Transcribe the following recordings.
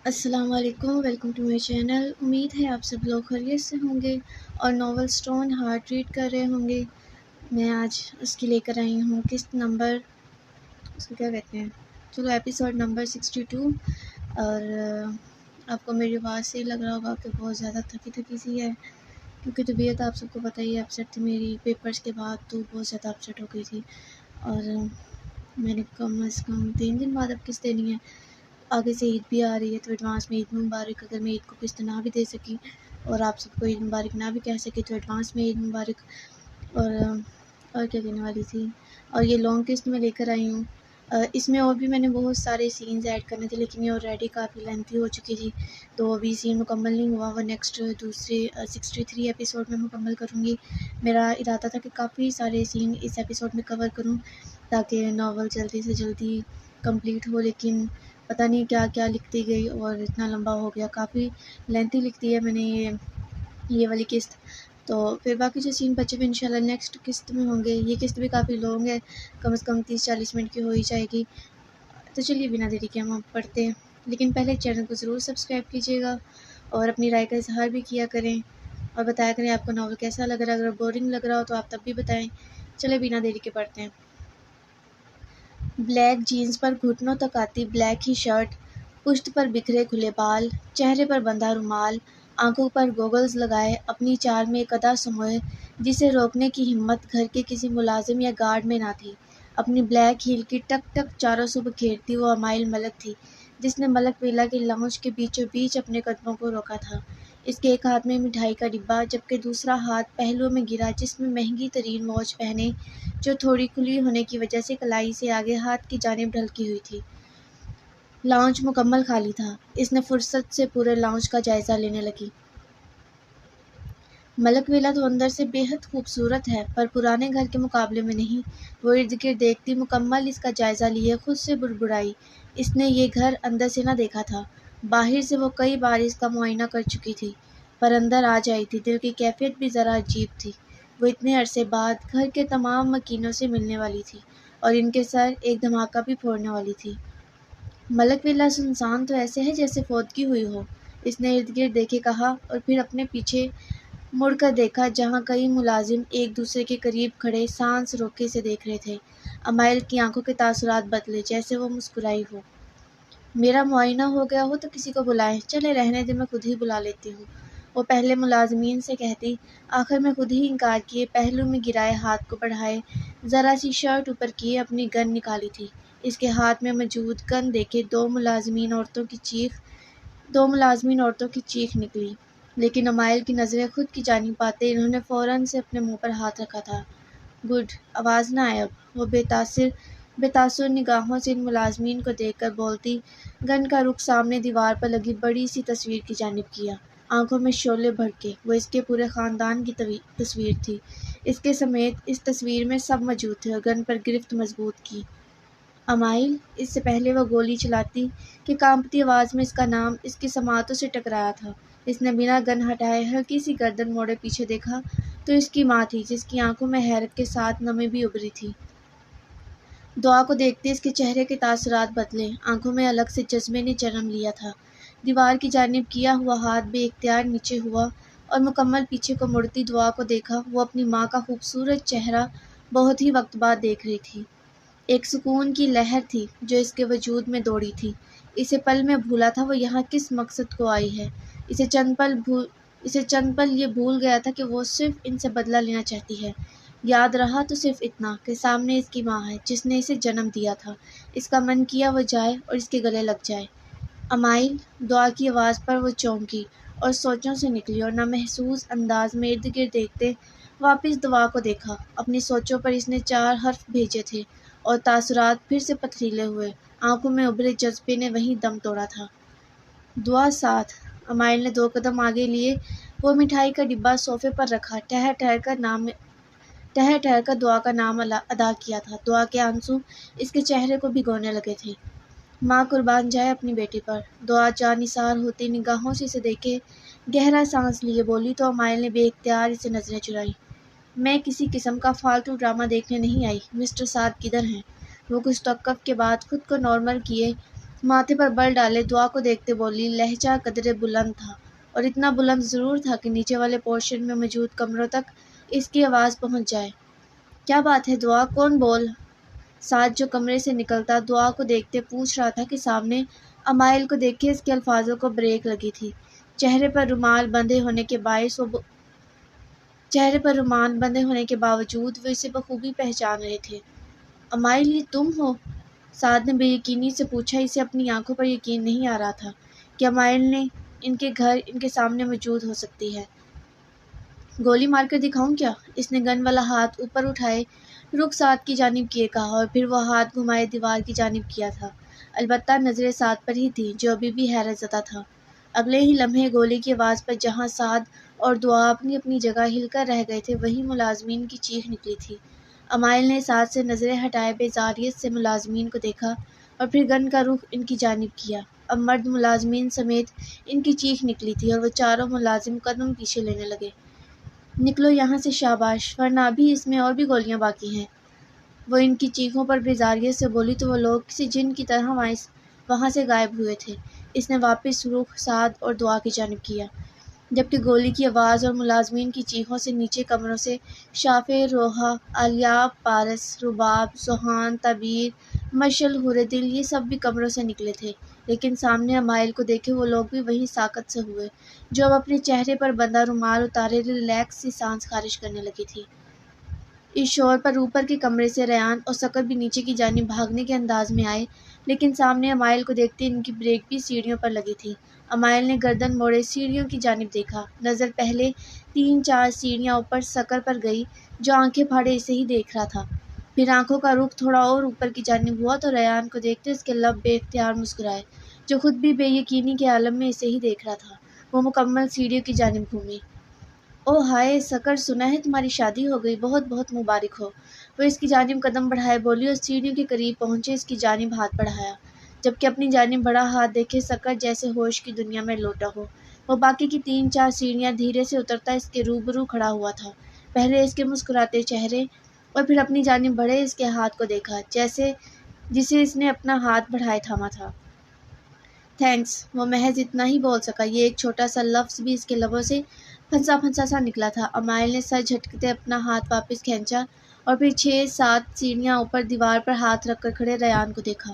السلام علیکم، welcome to my channel. امید ہے آپ سب لوگ خیریت سے ہوں گے اور ناول اسٹون ہارٹ ریڈ کر رہے ہوں گے۔ میں آج اس کی لے کر آئی ہوں قسط نمبر، اس کو کیا کہتے ہیں، چلو ایپیسوڈ نمبر 62۔ اور آپ کو میری آواز سے لگ رہا ہوگا کہ بہت زیادہ تھکی تھکی سی ہے، کیونکہ طبیعت آپ سب کو پتہ ہی ہے اپسیٹ تھی میری پیپرز کے بعد، تو بہت زیادہ اپسیٹ ہو گئی تھی۔ اور میں نے کم از کم 3 دن بعد اب قسط دینی ہے۔ آگے سے عید بھی آ رہی ہے تو ایڈوانس میں عید مبارک۔ اگر میں عید کو قسط نہ بھی دے سکی اور آپ سب کو عید مبارک نہ بھی کہہ سکی تو ایڈوانس میں عید مبارک۔ اور کیا کہنے والی تھی، اور یہ لانگ قسط میں لے کر آئی ہوں۔ اس میں اور بھی میں نے بہت سارے سینز ایڈ کرنے تھے، لیکن یہ آلریڈی کافی لینتھی ہو چکی تھی، تو ابھی سین مکمل نہیں ہوا۔ وہ نیکسٹ دوسرے 63 ایپیسوڈ میں مکمل کروں گی۔ میرا ارادہ تھا کہ کافی سارے سین اس ایپیسوڈ میں کور کروں تاکہ ناول جلدی سے جلدی کمپلیٹ ہو، لیکن پتہ نہیں کیا کیا لکھتی گئی اور اتنا لمبا ہو گیا۔ کافی لینتھی لکھتی ہے میں نے یہ والی قسط، تو پھر باقی جو سین بچے ہوئے انشاءاللہ نیکسٹ قسط میں ہوں گے۔ یہ قسط بھی کافی لانگ ہے، کم از کم 30-40 منٹ کی ہو ہی جائے گی۔ تو چلیے بنا دیری کے ہم اب پڑھتے ہیں، لیکن پہلے چینل کو ضرور سبسکرائب کیجیے گا اور اپنی رائے کا اظہار بھی کیا کریں اور بتایا کریں آپ کو ناول کیسا لگ رہا ہے۔ اگر بورنگ لگ رہا ہو تو آپ تب بھی بتائیں۔ چلے بنا دیری کے پڑھتے ہیں۔ بلیک جینز پر گھٹنوں تک آتی بلیک ہی شرٹ، پشت پر بکھرے کھلے بال، چہرے پر بندھا رومال، آنکھوں پر گوگلز لگائے اپنی چال میں ایک ادا سموئے جسے روکنے کی ہمت گھر کے کسی ملازم یا گارڈ میں نہ تھی۔ اپنی بلیک ہیل کی ٹک ٹک چاروں سو بکھیرتی وہ امائل ملک تھی، جس نے ملک ویلا کے لاؤنج کے بیچوں بیچ اپنے قدموں کو روکا تھا۔ اس کے ایک ہاتھ میں مٹھائی کا ڈبہ، جبکہ دوسرا ہاتھ پہلو میں گرا جس میں مہنگی ترین واچ پہنے، جو تھوڑی کھلی ہونے کی وجہ سے کلائی سے آگے ہاتھ کی جانب ڈھلکی ہوئی تھی۔ لاؤنج مکمل خالی تھا۔ اس نے فرصت سے پورے لاؤنج کا جائزہ لینے لگی۔ ملک ویلا تو اندر سے بے حد خوبصورت ہے، پر پرانے گھر کے مقابلے میں نہیں۔ وہ ارد گرد دیکھتی، مکمل اس کا جائزہ لیے خود سے بڑبڑائی، اس نے یہ گھر اندر سے نہ دیکھا تھا۔ باہر سے وہ کئی بار اس کا معائنہ کر چکی تھی، پر اندر آ جائی تھی۔ دل کی کیفیت بھی ذرا عجیب تھی۔ وہ اتنے عرصے بعد گھر کے تمام مکینوں سے ملنے والی تھی اور ان کے سر ایک دھماکہ بھی پھوڑنے والی تھی۔ ملک ویلا سنسان تو ایسے ہے جیسے فوتگی ہوئی ہو، اس نے ارد گرد دیکھے کہا، اور پھر اپنے پیچھے مڑ کر دیکھا جہاں کئی ملازم ایک دوسرے کے قریب کھڑے سانس روکے سے دیکھ رہے تھے۔ امائل کی آنکھوں کے تاثرات بدلے، جیسے وہ مسکرائی ہو۔ میرا معائنہ ہو گیا ہو تو کسی کو بلائیں۔ چلے رہنے دیں، میں خود ہی بلا لیتی ہوں، وہ پہلے ملازمین سے کہتی۔ آخر میں خود ہی انکار کیے، پہلو میں گرائے ہاتھ کو بڑھائے، ذرا سی شرٹ اوپر کیے اپنی گن نکالی تھی۔ اس کے ہاتھ میں موجود گن دیکھے دو ملازمین عورتوں کی چیخ نکلی، لیکن امائل کی نظریں خود کی جانب آتے انہوں نے فوراً سے اپنے منہ پر ہاتھ رکھا تھا۔ گڈ، آواز نہ آئے اب، وہ بے تاثر نگاہوں سے ان ملازمین کو دیکھ کر بولتی، گن کا رخ سامنے دیوار پر لگی بڑی سی تصویر کی جانب کیا۔ آنکھوں میں شعلے بھڑکے، وہ اس کے پورے خاندان کی تصویر تھی۔ اس کے سمیت اس تصویر میں سب موجود تھے اور گن پر گرفت مضبوط کی۔ امائل، اس سے پہلے وہ گولی چلاتی کہ کانپتی آواز میں اس کا نام اس کی سماعتوں سے ٹکرایا تھا۔ اس نے بنا گن ہٹائے ہلکی سی گردن موڑے پیچھے دیکھا تو اس کی ماں تھی، جس کی آنکھوں میں حیرت کے ساتھ نمی بھی ابھری تھی۔ دعا کو دیکھتے اس کے چہرے کے تاثرات بدلے، آنکھوں میں الگ سے جذبے نے جنم لیا تھا۔ دیوار کی جانب کیا ہوا ہاتھ بے اختیار نیچے ہوا اور مکمل پیچھے کو مڑتی دعا کو دیکھا۔ وہ اپنی ماں کا خوبصورت چہرہ بہت ہی وقت بعد دیکھ رہی تھی۔ ایک سکون کی لہر تھی جو اس کے وجود میں دوڑی تھی۔ اسے پل میں بھولا تھا وہ یہاں کس مقصد کو آئی ہے۔ اسے چند پل یہ بھول گیا تھا کہ وہ صرف ان سے بدلہ لینا چاہتی ہے۔ یاد رہا تو صرف اتنا کہ سامنے اس کی ماں ہے جس نے اسے جنم دیا تھا۔ اس کا من کیا وہ جائے اور اس کے گلے لگ جائے۔ امائل، دعا کی آواز پر وہ چونکی اور سوچوں سے نکلی اور نامحسوس انداز میں ارد گرد دیکھتے واپس دعا کو دیکھا۔ اپنی سوچوں پر اس نے 4 حرف بھیجے تھے اور تاثرات پھر سے پتھریلے ہوئے۔ آنکھوں میں ابھرے جذبے نے وہیں دم توڑا تھا۔ دعا ساتھ۔ امائل نے 2 قدم آگے لیے، وہ مٹھائی کا ڈبہ صوفے پر رکھا، ٹھہر ٹھہر کر دعا کا نام ادا کیا تھا۔ دعا کے آنسو اس کے چہرے کو بھگونے لگے تھے۔ ماں قربان جائے اپنی بیٹی پر۔ دعا جانثار ہوتی نگاہوں سے اسے دیکھے گہرا سانس لیے بولی تو امائل نے بے اختیار اسے نظریں چرائیں۔ میں کسی قسم کا فالتو ڈرامہ دیکھنے نہیں آئی، مسٹر سعد کدھر ہیں؟ وہ کچھ توقف کے بعد خود کو نارمل کیے ماتھے پر بل ڈالے دعا کو دیکھتے بولی۔ لہجہ قدرے بلند تھا، اور اتنا بلند ضرور تھا کہ نیچے والے پورشن میں موجود کمروں تک اس کی آواز پہنچ جائے۔ کیا بات ہے دعا، کون بول؟ سعد جو کمرے سے نکلتا دعا کو دیکھتے پوچھ رہا تھا کہ سامنے امائل کو دیکھ کے اس کے الفاظوں کو بریک لگی تھی۔ چہرے پر رومال بندھے ہونے کے باوجود وہ اسے بخوبی پہچان رہے تھے۔ امائل، یہ تم ہو؟ سعد نے بے یقینی سے پوچھا۔ اسے اپنی آنکھوں پر یقین نہیں آ رہا تھا کہ امائل نے ان کے گھر ان کے سامنے موجود ہو سکتی ہے۔ گولی مار کر دکھاؤں کیا؟ اس نے گن والا ہاتھ اوپر اٹھائے رخ سعد کی جانب کیے کہا، اور پھر وہ ہاتھ گھمائے دیوار کی جانب کیا تھا۔ البتہ نظریں سعد پر ہی تھیں، جو ابھی بھی حیرت زدہ تھا۔ اگلے ہی لمحے گولی کی آواز پر جہاں سعد اور دعا اپنی اپنی جگہ ہل کر رہ گئے تھے، وہیں ملازمین کی چیخ نکلی تھی۔ امائل نے سعد سے نظریں ہٹائے بیزاریت سے ملازمین کو دیکھا اور پھر گن کا رخ ان کی جانب کیا۔ اب مرد ملازمین سمیت ان کی چیخ نکلی تھی اور وہ چاروں ملازم قدم پیچھے لینے لگے۔ نکلو یہاں سے، شاباش، ورنہ ابھی اس میں اور بھی گولیاں باقی ہیں۔ وہ ان کی چیخوں پر بیزاریت سے بولی تو وہ لوگ کسی جن کی طرح وہاں سے غائب ہوئے تھے۔ اس نے واپس رخ سعد اور دعا کی جانب کیا، جبکہ گولی کی آواز اور ملازمین کی چیخوں سے نیچے کمروں سے شافع، روحا، الیاف، پارس، رباب، سوہان، طبیر، مشعل، حوردل، یہ سب بھی کمروں سے نکلے تھے، لیکن سامنے امائل کو دیکھے وہ لوگ بھی وہیں ساکت سے ہوئے، جو اب اپنے چہرے پر بندھا رومال اتارے ریلیکس سی سانس خارج کرنے لگی تھی۔ اس شور پر اوپر کے کمرے سے ریان اور سکر بھی نیچے کی جانب بھاگنے کے انداز میں آئے، لیکن سامنے امائل کو دیکھتے ان کی بریک بھی سیڑھیوں پر لگی تھی۔ امائل نے گردن موڑے سیڑھیوں کی جانب دیکھا۔ نظر پہلے 3-4 سیڑھیاں اوپر سکر پر گئی، جو آنکھیں پھاڑے اسے ہی دیکھ رہا تھا۔ پھر آنکھوں کا رخ تھوڑا اور اوپر کی جانب ہوا تو ریان کو دیکھتے اس کے لب بے اختیار مسکرائے، جو خود بھی بے یقینی کے عالم میں اسے ہی دیکھ رہا تھا۔ وہ مکمل سیڑھیوں کی جانب گھومی۔ او ہائے سکر، سنا ہے تمہاری شادی ہو گئی، بہت بہت مبارک ہو۔ وہ اس کی جانب قدم بڑھائے بولی اور سیڑھیوں کے قریب پہنچے اس کی جانب ہاتھ بڑھایا، جبکہ اپنی جانب بڑا ہاتھ دیکھے سکر جیسے ہوش کی دنیا میں لوٹا ہو۔ وہ باقی کی 3-4 سیڑھیاں دھیرے سے اترتا اس کے روبرو کھڑا ہوا تھا، پہلے اس کے مسکراتے چہرے اور پھر اپنی جانب بڑھے اس کے ہاتھ کو دیکھا، جسے اس نے اپنا ہاتھ بڑھائے تھاما تھا۔ تھینکس، وہ محض اتنا ہی بول سکا، یہ ایک چھوٹا سا لفظ بھی اس کے لبوں سے پھنسا پھنسا سا نکلا تھا۔ امائل نے سر جھٹکتے اپنا ہاتھ واپس کھینچا اور پھر 6-7 سیڑھیاں اوپر دیوار پر ہاتھ رکھ کر کھڑے ریان کو دیکھا۔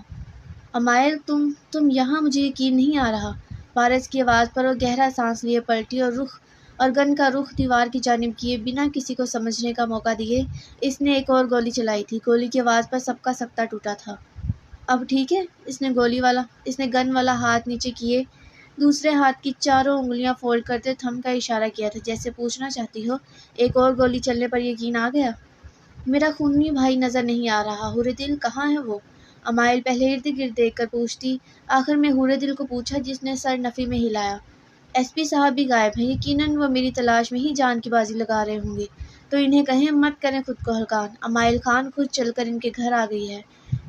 امائل، تم یہاں، مجھے یقین نہیں آ رہا۔ پارس کی آواز پر وہ گہرا سانس لیے پلٹی اور گن کا رخ دیوار کی جانب کیے بنا کسی کو سمجھنے کا موقع دیے اس نے ایک اور گولی چلائی تھی۔ گولی کی آواز پر سب کا سکتہ ٹوٹا تھا۔ اب ٹھیک ہے؟ اس نے گن والا ہاتھ نیچے کیے دوسرے ہاتھ کی چاروں انگلیاں فولڈ کرتے تھم کا اشارہ کیا تھا، جیسے پوچھنا چاہتی ہو، ایک اور گولی چلنے پر یقین آ گیا؟ میرا خونی بھائی نظر نہیں آ رہا، حوردل کہاں ہے وہ؟ امائل پہلے ارد گرد دیکھ کر پوچھتی، آخر میں حوردل کو پوچھا، جس نے سر نفی میں ہلایا۔ ایس پی صاحب بھی غائب ہیں، یقیناً وہ میری تلاش میں ہی جان کی بازی لگا رہے ہوں گے، تو انہیں کہیں مت کریں خود کو ہلکان۔ امائل خان خود چل کر ان کے گھر آ گئی ہے۔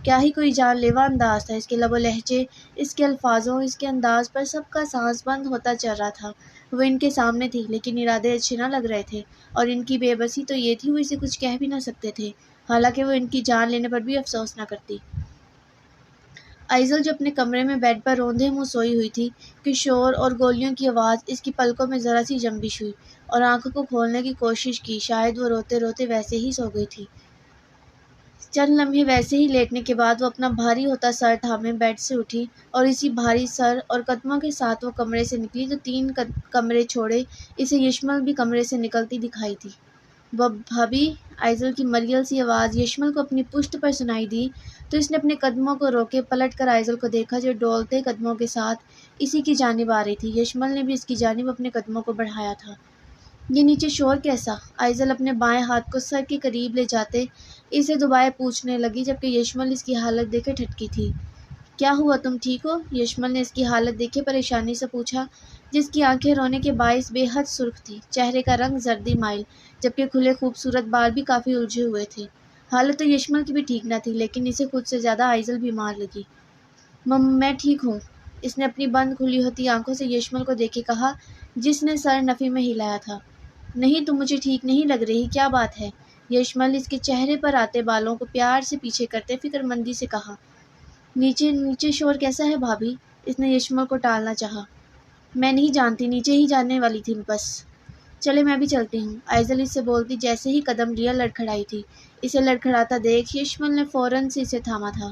کیا ہی کوئی جان لیوا انداز تھا اس کے لب و لہجے، اس کے الفاظوں، اس کے انداز پر سب کا سانس بند ہوتا چل رہا تھا۔ وہ ان کے سامنے تھی، لیکن ارادے اچھے نہ لگ رہے تھے، اور ان کی بے بسی تو یہ تھی وہ اسے کچھ کہہ بھی نہ سکتے تھے، حالانکہ وہ ان کی جان لینے پر بھی افسوس نہ کرتی۔ آئزل جو اپنے کمرے میں بیڈ پر روندے منہ سوئی ہوئی تھی کہ شور اور گولیوں کی آواز اس کی پلکوں میں ذرا سی جنبش ہوئی اور آنکھوں کو کھولنے کی کوشش کی، شاید وہ روتے روتے ویسے ہی سو گئی تھی۔ چند لمحے ویسے ہی لیٹنے کے بعد وہ اپنا بھاری ہوتا سر تھامے بیڈ سے اٹھی اور اسی بھاری سر اور قدموں کے ساتھ وہ کمرے سے نکلی تو 3 کمرے چھوڑے اسے یشمل بھی کمرے سے نکلتی دکھائی دی۔ وہ بھابی، آئزل کی مریل سی آواز یشمل کو اپنی پشت پر سنائی دی تو اس نے اپنے قدموں کو روکے پلٹ کر آئزل کو دیکھا، جو ڈولتے قدموں کے ساتھ اسی کی جانب آ رہی تھی۔ یشمل نے بھی اس کی جانب اپنے قدموں کو بڑھایا تھا۔ یہ نیچے شور کیسا؟ آئزل اپنے بائیں ہاتھ کو سر کے قریب لے جاتے اسے دبائے پوچھنے لگی، جبکہ یشمل اس کی حالت دیکھے ٹھٹکی تھی۔ کیا ہوا، تم ٹھیک ہو؟ یشمل نے اس کی حالت دیکھے پریشانی سے پوچھا، جس کی آنکھیں رونے کے باعث بے حد سرخ تھی، چہرے کا رنگ زردی مائل، جبکہ کھلے خوبصورت بال بھی کافی الجھے ہوئے تھے۔ حالت تو یشمل کی بھی ٹھیک نہ تھی، لیکن اسے خود سے زیادہ آئزل بیمار لگی۔ میں ٹھیک ہوں، اس نے اپنی بند کھلی ہوتی آنکھوں سے یشمل کو دیکھے کہا، جس نے سر نفی میں ہلایا تھا۔ نہیں، تم مجھے ٹھیک نہیں لگ رہی، کیا بات ہے؟ یشمل اس کے چہرے پر آتے بالوں کو پیار سے پیچھے کرتے فکر مندی سے کہا۔ نیچے نیچے شور کیسا ہے بھابھی؟ اس نے یشمل کو ٹالنا چاہا۔ میں نہیں جانتی، نیچے ہی جانے والی تھی بس۔ چلے میں بھی چلتی ہوں، آئزل اس سے بولتی جیسے ہی قدم لیا لڑکھڑائی تھی۔ اسے لڑکھڑاتا دیکھ یشمل نے فوراً سے اسے تھاما تھا۔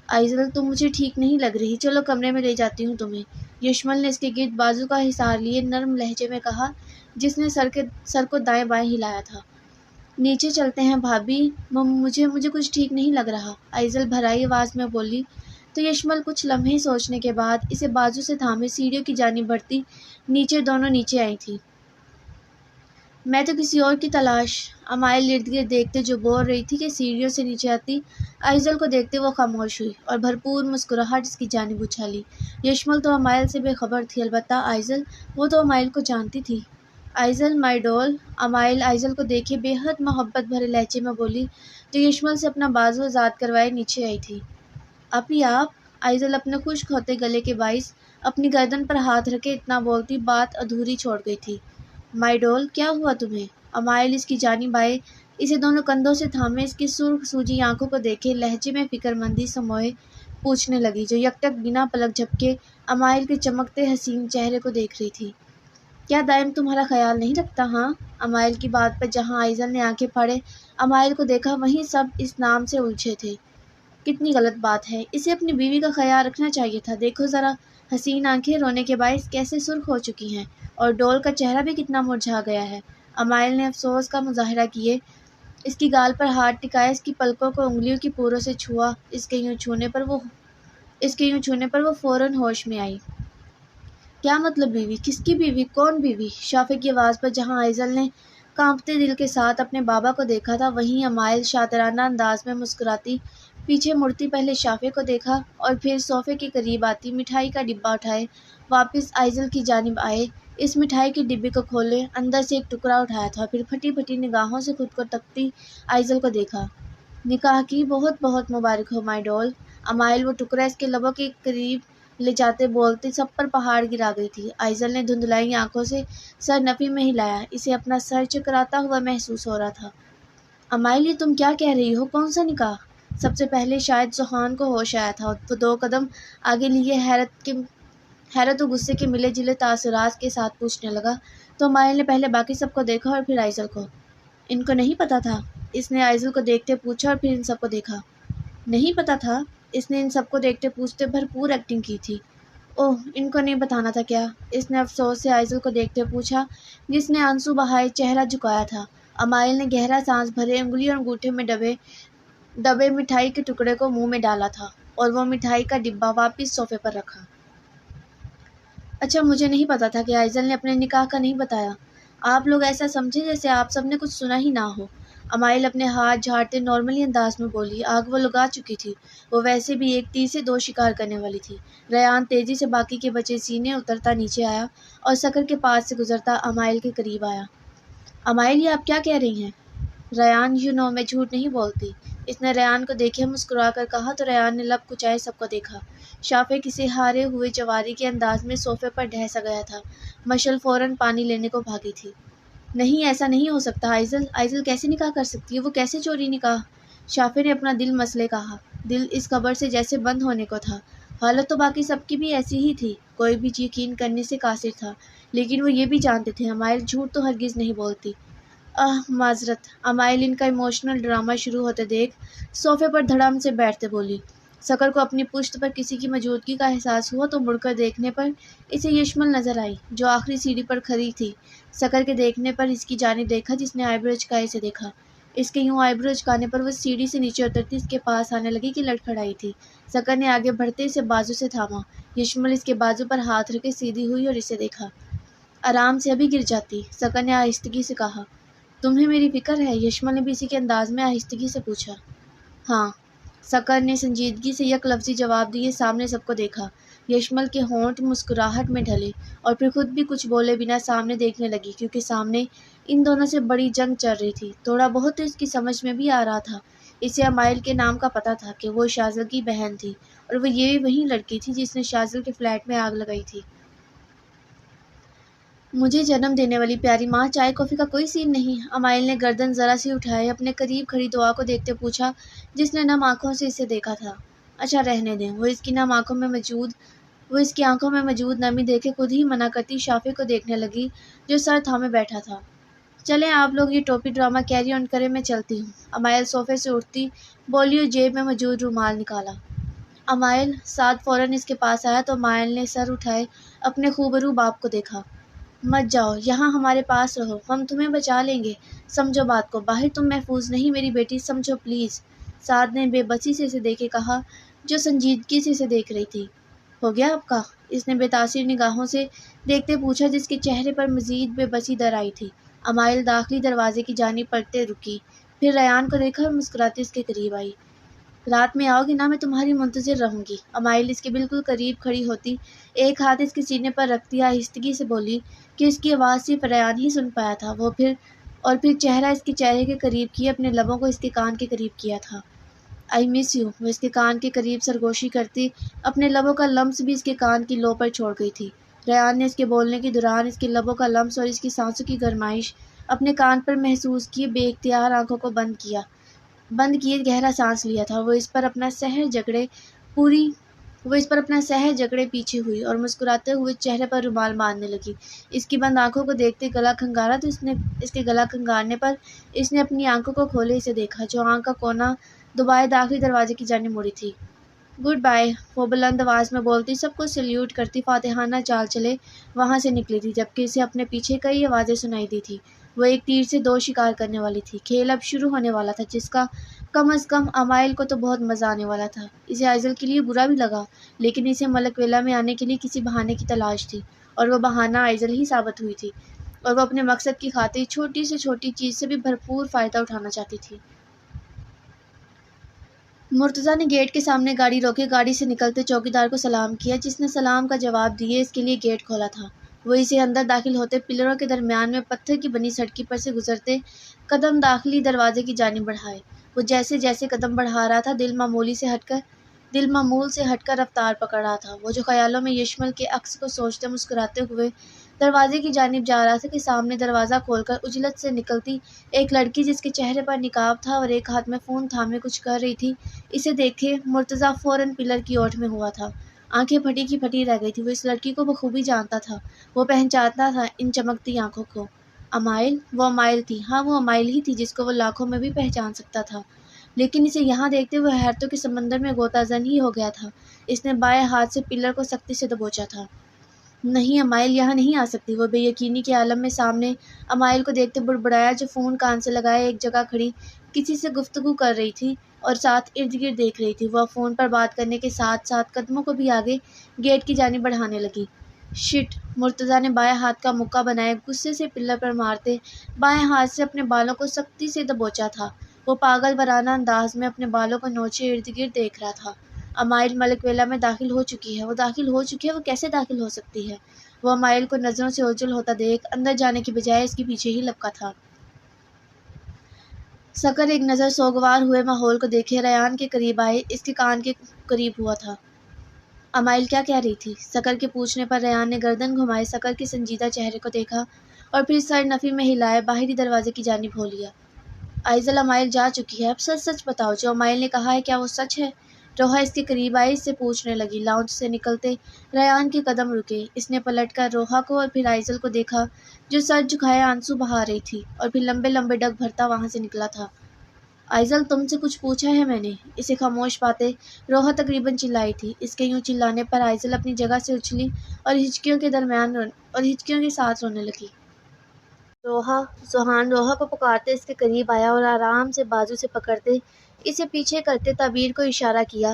آئزل تم مجھے ٹھیک نہیں لگ رہی، چلو کمرے میں لے جاتی ہوں تمہیں، یشمل نے اس کے گرد بازو کا حصار لیے نرم لہجے میں کہا جس نے سر کو دائیں بائیں ہلایا تھا۔ نیچے چلتے ہیں بھابھی، مجھے کچھ ٹھیک نہیں لگ رہا، آئزل بھرائی آواز میں بولی تو یشمل کچھ لمحے سوچنے کے بعد اسے بازو سے تھامے سیڑھیوں کی جانب بڑھتی دونوں نیچے آئی تھی۔ میں تو کسی اور کی تلاش، امائل ارد گرد دیکھتے جو بول رہی تھی کہ سیڑھیوں سے نیچے آتی، آئزل کو دیکھتے وہ خاموش ہوئی اور بھرپور مسکراہٹ اس کی جانب اچھالی۔ یشمل تو امائل سے بے خبر تھی، البتہ آئزل، وہ تو امائل کو جانتی تھی۔ آئزل مائی ڈول، امائل آئزل کو دیکھے بے حد محبت بھرے لہجے میں بولی جو یشمل سے اپنا بازو آزاد کروائے نیچے آئی تھی۔ اپی آپ، آئزل اپنے خشک ہوتے گلے کے باعث اپنی گردن پر ہاتھ رکھے اتنا بولتی بات ادھوری چھوڑ گئی تھی۔ مائی ڈول، کیا ہوا تمہیں؟ امائل اس کی جانب آئے، اسے دونوں کندھوں سے تھامے اس کی سرخ سوجی آنکھوں کو دیکھے لہجے میں فکر مندی سموئے پوچھنے لگی جو یکٹک بنا پلک جھپکے امائل کے چمکتے حسین چہرے کو دیکھ رہی تھی۔ کیا دائم تمہارا خیال نہیں رکھتا ہاں؟ امائل کی بات پر جہاں آئزل نے آنکھیں پھاڑے امائل کو دیکھا وہیں سب اس نام سے الجھے تھے۔ کتنی غلط بات ہے، اسے اپنی بیوی کا خیال رکھنا چاہیے تھا، دیکھو ذرا حسین آنکھیں رونے کے باعث کیسے سرخ ہو چکی ہیں اور ڈول کا چہرہ بھی کتنا مرجھا گیا ہے۔ امائل نے افسوس کا مظاہرہ کیے اس کی گال پر ہاتھ ٹکائے، اس کی پلکوں کو انگلیوں کی پوروں سے چھوا، اس کے یوں چھونے پر وہ فوراً ہوش میں آئی۔ کیا مطلب بیوی؟ کس کی بیوی؟ کون بیوی؟ شافع کی آواز پر جہاں آئزل نے کانپتے دل کے ساتھ اپنے بابا کو دیکھا تھا وہیں امائل شاطرانہ انداز میں مسکراتی پیچھے مڑتی پہلے شافع کو دیکھا اور پھر صوفے کے قریب آتی مٹھائی کا ڈبہ اٹھائے واپس آئزل کی جانب آئے، اس مٹھائی کے ڈبے کو کھولے اندر سے ایک ٹکڑا اٹھایا تھا، پھر پھٹی پھٹی نگاہوں سے خود کو تکتی آئزل کو دیکھا۔ نکاح کی بہت بہت مبارک ہو مائی ڈول، امائل وہ ٹکڑا اس کے لبوں کے قریب لے جاتے بولتے سب پر پہاڑ گرا گئی تھی۔ آئزل نے دھندلائی آنکھوں سے سر نفی میں ہلایا، اسے اپنا سر چکراتا ہوا محسوس ہو رہا تھا۔ امائل یہ تم کیا کہہ رہی ہو؟ کون سا نکاح؟ سب سے پہلے شاید سوہان کو ہوش آیا تھا، وہ دو قدم آگے لیے حیرت و غصے کے ملے جلے تاثرات کے ساتھ پوچھنے لگا تو امائل نے پہلے باقی سب کو دیکھا اور پھر آئزل کو۔ ان کو نہیں پتا تھا؟ اس نے آئزل کو دیکھتے پوچھا اور پھر ان سب کو دیکھا۔ نہیں پتا تھا؟ اس نے ان سب کو دیکھتے پوچھتے بھرپور ایکٹنگ کی تھی۔ اوہ، ان کو نہیں بتانا تھا کیا؟ اس نے افسوس سے آئزل کو دیکھتے پوچھا جس نے آنسو بہائے چہرہ جھکایا تھا۔ امائل نے گہرا سانس بھرے انگلی اور انگوٹھے میں دبے مٹھائی کے ٹکڑے کو منہ میں ڈالا تھا اور وہ مٹھائی کا ڈبہ واپس صوفے پر رکھا۔ اچھا مجھے نہیں پتا تھا کہ آئزل نے اپنے نکاح کا نہیں بتایا، آپ لوگ ایسا سمجھے جیسے آپ سب نے کچھ سنا ہی نہ ہو۔ امائل اپنے ہاتھ جھاڑتے نارملی انداز میں بولی، آگ وہ لگا چکی تھی، وہ ویسے بھی ایک تیر سے دو شکار کرنے والی تھی۔ ریان تیزی سے باقی کے بچے سینے اترتا نیچے آیا اور سکر کے پاس سے گزرتا امائل کے قریب آیا۔ امائل یہ آپ کیا کہہ رہی ہیں؟ ریان میں جھوٹ نہیں بولتی، اس نے ریان کو دیکھے مسکرا کر کہا تو ریان نے لب کچائے سب کو دیکھا۔ شافع کسی ہارے ہوئے جواری کے انداز میں صوفے پر ڈھہ سا گیا تھا، مشل فوراً پانی لینے کو بھاگی تھی۔ نہیں ایسا نہیں ہو سکتا آئزل کیسے نکاح کر سکتی ہے، وہ کیسے چوری نکاح؟ شافع نے اپنا دل مسلے کہا، دل اس خبر سے جیسے بند ہونے کو تھا۔ حالت تو باقی سب کی بھی ایسی ہی تھی، کوئی بھی یقین کرنے سے قاصر تھا، لیکن وہ یہ بھی جانتے تھے امائل جھوٹ تو ہرگز نہیں بولتی۔ معذرت، امائل ان کا ایموشنل ڈرامہ شروع ہوتے دیکھ صوفے پر دھڑام سے بیٹھتے بولی۔ سکر کو اپنی پشت پر کسی کی موجودگی کا احساس ہوا تو مڑ کر دیکھنے پر اسے یشمل نظر آئی جو آخری سیڑھی پر کھڑی تھی۔ سکر کے دیکھنے پر اس کی جانب دیکھا جس نے آئی برو چکائے اسے دیکھا، اس کے یوں آئی برو چکانے پر وہ سیڑھی سے نیچے اترتی اس کے پاس آنے لگی کہ لڑکھڑائی تھی۔ سکر نے آگے بڑھتے اسے بازو سے تھاما، یشمل اس کے بازو پر ہاتھ رکھے سیدھی ہوئی اور اسے دیکھا۔ آرام سے ابھی گر جاتی، سکر نے آہستگی سے کہا۔ تمہیں میری فکر ہے؟ یشمل نے بھی اسی کے انداز میں آہستگی سے پوچھا۔ ہاں، سکر نے سنجیدگی سے یک لفظی جواب دیے سامنے سب کو دیکھا۔ یشمل کے ہونٹ مسکراہٹ میں ڈھلے اور پھر خود بھی کچھ بولے بنا سامنے دیکھنے لگی کیونکہ سامنے ان دونوں سے بڑی جنگ چل رہی تھی۔ تھوڑا بہت تو اس کی سمجھ میں بھی آ رہا تھا، اسے امائل کے نام کا پتہ تھا کہ وہ شاذل کی بہن تھی اور وہ یہ وہی لڑکی تھی جس نے شاذل کے فلیٹ میں آگ لگائی تھی۔ مجھے جنم دینے والی پیاری ماں، چائے کافی کا کوئی سین نہیں؟ امائل نے گردن ذرا سی اٹھائے اپنے قریب کھڑی دعا کو دیکھتے پوچھا جس نے نم آنکھوں سے اسے دیکھا تھا۔ اچھا رہنے دیں۔ وہ اس کی آنکھوں میں موجود نمی دیکھے خود ہی منع کرتی شافع کو دیکھنے لگی جو سر تھامے بیٹھا تھا۔ چلیں آپ لوگ یہ ٹوپی ڈرامہ کیری آن کریں، میں چلتی ہوں۔ امائل صوفے سے اٹھتی بولی اور جیب میں موجود رومال نکالا۔ امائل سعد فوراً اس کے پاس آیا تو امائل نے سر اٹھائے اپنے خوبرو باپ کو دیکھا۔ مت جاؤ، یہاں ہمارے پاس رہو، ہم تمہیں بچا لیں گے، سمجھو بات کو، باہر تم محفوظ نہیں میری بیٹی، سمجھو پلیز۔ سعد نے بے بسی سے اسے دیکھے کہا جو سنجیدگی سے اسے دیکھ رہی تھی۔ ہو گیا آپ کا؟ اس نے بے تاثیر نگاہوں سے دیکھتے پوچھا جس کے چہرے پر مزید بے بسی در آئی تھی۔ امائل داخلی دروازے کی جانب پلٹتے رکی، پھر ریان کو دیکھا اور مسکراتی اس کے قریب آئی۔ رات میں آؤ گی نا، میں تمہاری منتظر رہوں گی۔ امائل اس کے بالکل قریب کھڑی ہوتی ایک ہاتھ اس کے سینے پر رکھتی آہستگی سے بولی کہ اس کی آواز صرف ریان ہی سن پایا تھا۔ پھر چہرہ اس کے چہرے کے قریب کیے اپنے لبوں کو اس کے کان کے قریب کیا تھا۔ آئی مس یو، وہ اس کے کان کے قریب سرگوشی کرتی اپنے لبوں کا لمس بھی اس کے کان کی لو پر چھوڑ گئی تھی۔ ریان نے اس کے بولنے کے دوران اس کے لبوں کا لمس اور اس کی سانسوں کی گرمائش اپنے کان پر محسوس کیے بے اختیار آنکھوں کو بند کیے گہرا سانس لیا تھا۔ وہ اس پر اپنا سحر جگڑے پیچھے ہوئی اور مسکراتے ہوئے چہرے پر رومال باندھنے لگی۔ اس کی بند آنکھوں کو دیکھتے گلا کھنگارا تو اس کے گلا کھنگارنے پر اس نے اپنی آنکھوں کو کھولے اسے دیکھا جو آنکھ کا کونا دبائے داخلی دروازے کی جانب مڑی تھی۔ گڈ بائے، وہ بلند آواز میں بولتی سب کو سلیوٹ کرتی فاتحانہ چال چلے وہاں سے نکلی تھی، جبکہ اسے اپنے پیچھے کئی آوازیں سنائی دی تھی۔ وہ ایک تیر سے دو شکار کرنے والی تھی۔ کھیل اب شروع ہونے والا تھا جس کا کم از کم امائل کو تو بہت مزہ آنے والا تھا۔ اسے آئزل کے لیے برا بھی لگا، لیکن اسے ملک ویلا میں آنے کے لیے کسی بہانے کی تلاش تھی، اور وہ بہانہ آئزل ہی ثابت ہوئی تھی، اور وہ اپنے مقصد کی خاطر چھوٹی سے چھوٹی چیز سے بھی بھرپور فائدہ اٹھانا چاہتی تھی۔ مرتضیٰ نے گیٹ کے سامنے گاڑی روکی، گاڑی سے نکلتے چوکیدار کو سلام کیا جس نے سلام کا جواب دیے اس کے لیے گیٹ کھولا تھا۔ وہ اسے اندر داخل ہوتے پلروں کے درمیان میں پتھر کی بنی سڑکی پر سے گزرتے قدم داخلی دروازے کی جانب بڑھائے۔ وہ جیسے جیسے قدم بڑھا رہا تھا دل معمول سے ہٹ کر رفتار پکڑ رہا تھا۔ وہ جو خیالوں میں یشمل کے عکس کو سوچتے مسکراتے ہوئے دروازے کی جانب جا رہا تھا کہ سامنے دروازہ کھول کر عجلت سے نکلتی ایک لڑکی جس کے چہرے پر نقاب تھا اور ایک ہاتھ میں فون تھامے کچھ کر رہی تھی، اسے دیکھے مرتضیٰ فوراً پلر کی اوٹ میں ہوا تھا۔ آنکھیں پھٹی کی پھٹی رہ گئی تھی۔ وہ اس لڑکی کو بخوبی جانتا تھا، وہ پہچانتا تھا ان چمکتی آنکھوں کو۔ امائل، وہ امائل تھی، ہاں وہ امائل ہی تھی جس کو وہ لاکھوں میں بھی پہچان سکتا تھا، لیکن اسے یہاں دیکھتے ہوئے حیرتوں کے سمندر میں غوطہ زن ہی ہو گیا تھا۔ اس نے بائیں ہاتھ سے پلر کو سختی سے دبوچا تھا۔ نہیں، امائل یہاں نہیں آ سکتی۔ وہ بے یقینی کے عالم میں سامنے امائل کو دیکھتے بڑبڑایا جو فون کان سے لگائے ایک جگہ کھڑی کسی سے گفتگو کر رہی تھی اور ساتھ ارد گرد دیکھ رہی تھی۔ وہ فون پر بات کرنے کے ساتھ ساتھ قدموں کو بھی آگے گیٹ کی جانب بڑھانے لگی۔ شٹ! مرتضیٰ نے بائیں ہاتھ کا مکہ بنائے غصے سے پلر پر مارتے بائیں ہاتھ سے اپنے بالوں کو سختی سے دبوچا تھا۔ وہ پاگل وارانہ انداز میں اپنے بالوں کو نوچے ارد گرد دیکھ رہا تھا۔ امائل ملک ویلا میں داخل ہو چکی ہے۔ وہ کیسے داخل ہو سکتی ہے؟ وہ امائل کو نظروں سے اوجھل ہوتا دیکھ اندر جانے کی بجائے اس کے پیچھے ہی لپکا تھا۔ سکر ایک نظر سوگوار ہوئے ماحول کو دیکھے ریان کے قریب آئے، اس کے کان کے قریب ہوا تھا۔ امائل کیا کہہ رہی تھی؟ سکر کے پوچھنے پر ریان نے گردن گھمائے سکر کے سنجیدہ چہرے کو دیکھا اور پھر سر نفی میں ہلائے باہری دروازے کی جانب ہو لیا۔ آئزل امائل جا چکی ہے، اب سچ بتاؤ جو امائل نے کہا ہے کیا وہ سچ ہے؟ روحا اس کے قریب آئی، اس سے پوچھنے لگی۔ لاؤنج سے نکلتے ریان کے قدم رکے۔ اس نے پلٹ کر روحا کو اور پھر آئزل کو دیکھا جو سر جھکائے آنسو بہا رہی تھی اور پھر لمبے لمبے ڈگ بھرتا وہاں سے نکلا تھا۔ آئزل تم سے کچھ پوچھا ہے میں نے؟ اسے خاموش پاتے روحا تقریباً چلائی تھی۔ اس کے یوں چلانے پر آئزل اپنی جگہ سے اچھلی اور ہچکیوں کے ساتھ رونے لگی۔ روحا! ذوحان روحا کو پکارتے اس کے قریب آیا اور آرام سے بازو سے پکڑتے اسے پیچھے کرتے تعبیر کو اشارہ کیا،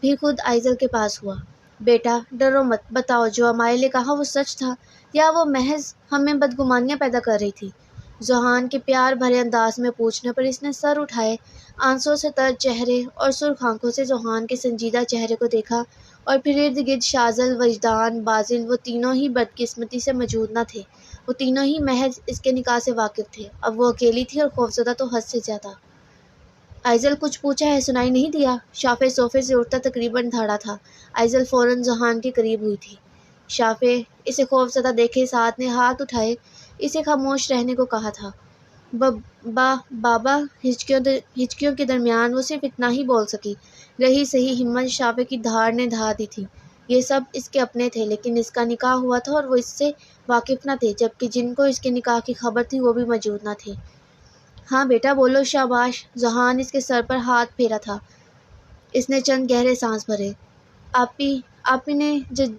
پھر خود آئزل کے پاس ہوا۔ بیٹا ڈرو مت، بتاؤ جو امائل نے کہا وہ سچ تھا یا وہ محض ہمیں بدگمانیاں پیدا کر رہی تھی؟ ذوحان کے پیار بھرے انداز میں پوچھنے پر اس نے سر اٹھائے آنسوں سے تر چہرے اور سرخ آنکھوں سے ذوحان کے سنجیدہ چہرے کو دیکھا اور پھر ارد گرد شاذل، وجدان، بازل، وہ تینوں ہی بدقسمتی سے موجود نہ تھے، وہ تینوں ہی محض اس کے نکاح سے واقف تھے۔ اب وہ اکیلی تھی اور خوفزدہ تو حد سے زیادہ۔ آئزل کچھ پوچھا ہے سنائی نہیں دیا؟ شافع صوفے سے اٹھتا تقریباً دھاڑا تھا۔ آئزل فوراً ذوحان کے قریب ہوئی تھی۔ شافع اسے خوفزدہ دیکھے ساتھ نے ہاتھ اٹھائے اسے خاموش رہنے کو کہا تھا۔ بابا ہچکیوں کے درمیان وہ صرف اتنا ہی بول سکی، رہی صحیح ہمت شافع کی دھاڑ نے دھا دی تھی۔ یہ سب اس کے اپنے تھے، لیکن اس کا نکاح ہوا تھا اور وہ اس سے واقف نہ تھے، جبکہ جن کو اس کے نکاح کی خبر تھی وہ بھی موجود نہ تھے۔ ہاں بیٹا بولو، شاباش۔ ذوحان اس کے سر پر ہاتھ پھیرا تھا۔ اس نے چند گہرے سانس بھرے۔ آپی نے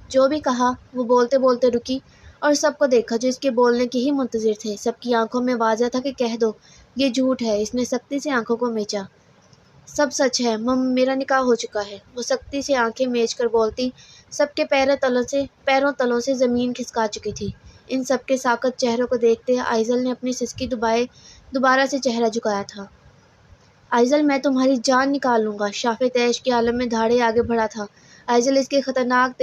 جو بھی کہا، وہ بولتے بولتے رکی اور سب کو دیکھا جو اس کے بولنے کی ہی منتظر تھے۔ سب کی آنکھوں میں واضح تھا کہ کہہ دو، یہ جھوٹ ہے۔ اس نے سختی سے آنکھوں کو میچا۔ سب سچ ہے، میرا نکاح ہو چکا ہے، وہ سختی سے آنکھیں میچ کر بولتی، سب کے پیروں تلوں سے زمین کھسکا چکی تھی۔ ان سب کے ساکت چہروں کو دیکھتے آئزل نے اپنی سسکی دبائے دوبارہ سے چہرہ جھکایا تھا۔ آئزل، میں تمہاری جان نکال لوں گا۔ شافع تیش کے عالم میں دھاڑے آگے بڑھا تھا۔ آئزل اس کے خطرناک